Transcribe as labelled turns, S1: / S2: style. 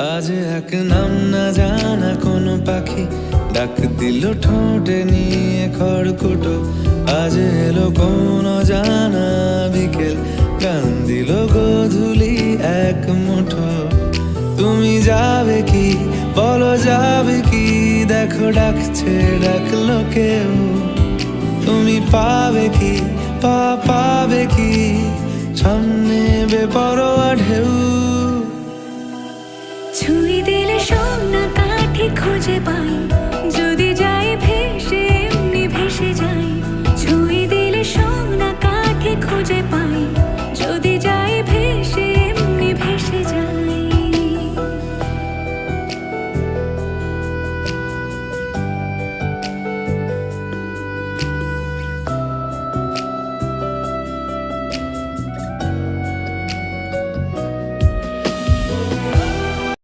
S1: আজ এক নাম না জানা কোনো পাখি ডাক দিল ঠোঁটে নিয়ে খড়কুটো। আজ এলো কোন জানা বিকেল, গান দিল গোধূলি এক মুঠো। তুমি যাবে কি বলো, যাবে কি? দেখো ডাকছে, ডাকলো কেউ। তুমি পাবে কি পাবে কি? সামনে বেপরোয়া ঢেউ।
S2: ছুঁই দিলে সোনা কাঠি খুঁজে পাই।